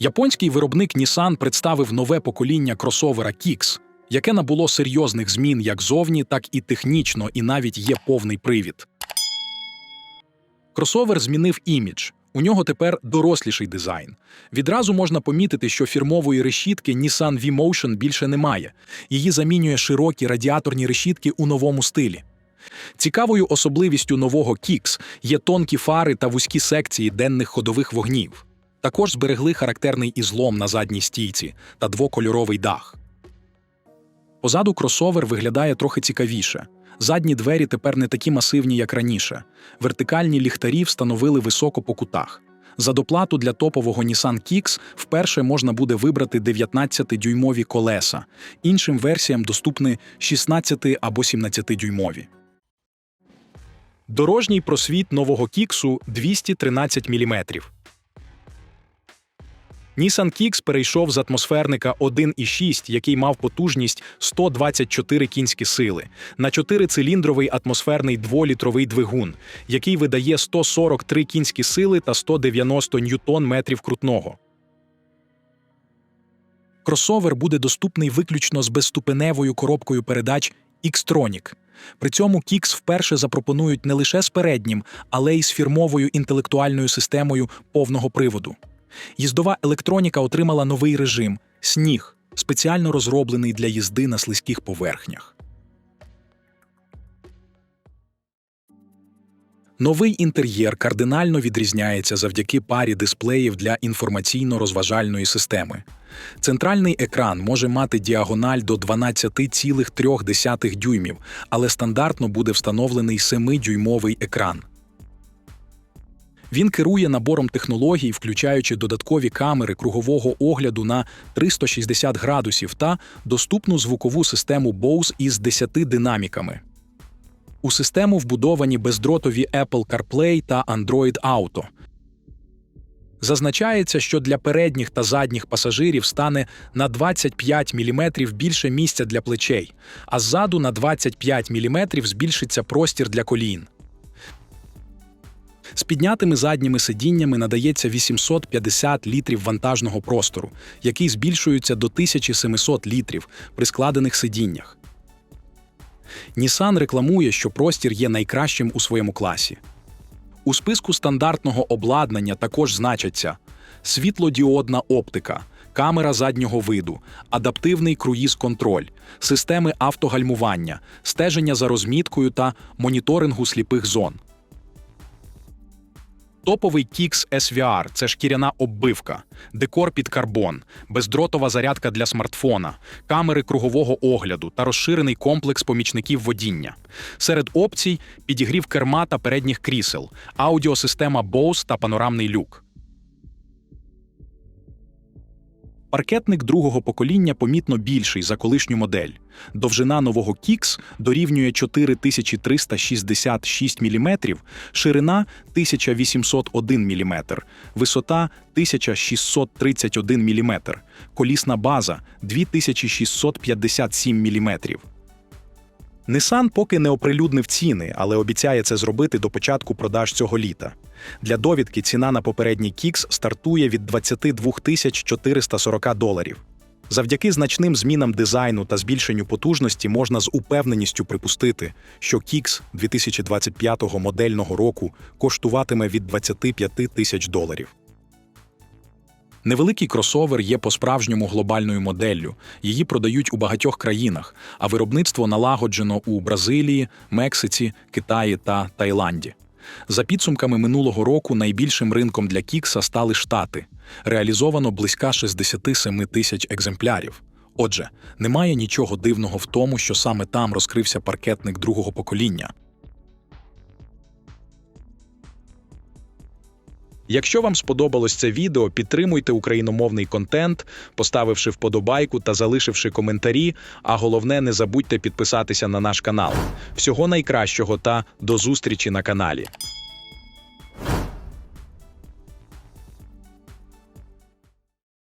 Японський виробник Nissan представив нове покоління кросовера Kicks, яке набуло серйозних змін як зовні, так і технічно, і навіть є повний привід. Кросовер змінив імідж. У нього тепер доросліший дизайн. Відразу можна помітити, що фірмової решітки Nissan V-Motion більше немає. Її замінює широкі радіаторні решітки у новому стилі. Цікавою особливістю нового Kicks є тонкі фари та вузькі секції денних ходових вогнів. Також зберегли характерний ізлом на задній стійці та двокольоровий дах. Позаду кросовер виглядає трохи цікавіше. Задні двері тепер не такі масивні, як раніше. Вертикальні ліхтарі встановили високо по кутах. За доплату для топового Nissan Kicks вперше можна буде вибрати 19-дюймові колеса. Іншим версіям доступні 16- або 17-дюймові. Дорожній просвіт нового Kicks – 213 мм. Nissan Kicks перейшов з атмосферника 1.6, який мав потужність 124 кінські сили, на 4-циліндровий атмосферний 2-літровий двигун, який видає 143 кінські сили та 190 ньютон-метрів крутного. Кросовер буде доступний виключно з безступеневою коробкою передач X-Tronic. При цьому Kicks вперше запропонують не лише з переднім, але й з фірмовою інтелектуальною системою повного приводу. Їздова електроніка отримала новий режим – «Сніг», спеціально розроблений для їзди на слизьких поверхнях. Новий інтер'єр кардинально відрізняється завдяки парі дисплеїв для інформаційно-розважальної системи. Центральний екран може мати діагональ до 12,3 дюймів, але стандартно буде встановлений 7-дюймовий екран. Він керує набором технологій, включаючи додаткові камери кругового огляду на 360 градусів та доступну звукову систему Bose із 10 динаміками. У систему вбудовані бездротові Apple CarPlay та Android Auto. Зазначається, що для передніх та задніх пасажирів стане на 25 мм більше місця для плечей, а ззаду на 25 мм збільшиться простір для колін. З піднятими задніми сидіннями надається 850 літрів вантажного простору, який збільшується до 1700 літрів при складених сидіннях. Nissan рекламує, що простір є найкращим у своєму класі. У списку стандартного обладнання також значаться світлодіодна оптика, камера заднього виду, адаптивний круїз-контроль, системи автогальмування, стеження за розміткою та моніторингу сліпих зон. Топовий Kicks SVR – це шкіряна оббивка, декор під карбон, бездротова зарядка для смартфона, камери кругового огляду та розширений комплекс помічників водіння. Серед опцій – підігрів керма та передніх крісел, аудіосистема Bose та панорамний люк. Паркетник другого покоління помітно більший за колишню модель. Довжина нового Kicks дорівнює 4366 мм, ширина – 1801 мм, висота – 1631 мм, колісна база – 2657 мм. Nissan поки не оприлюднив ціни, але обіцяє це зробити до початку продаж цього літа. Для довідки ціна на попередній Kicks стартує від $22 440. Завдяки значним змінам дизайну та збільшенню потужності можна з упевненістю припустити, що Kicks 2025 модельного року коштуватиме від $25 тисяч. Невеликий кросовер є по-справжньому глобальною моделлю, її продають у багатьох країнах, а виробництво налагоджено у Бразилії, Мексиці, Китаї та Таїланді. За підсумками минулого року найбільшим ринком для Kicks стали Штати. Реалізовано близько 67 тисяч екземплярів. Отже, немає нічого дивного в тому, що саме там розкрився паркетник другого покоління. Якщо вам сподобалось це відео, підтримуйте україномовний контент, поставивши вподобайку та залишивши коментарі, а головне, не забудьте підписатися на наш канал. Всього найкращого та до зустрічі на каналі!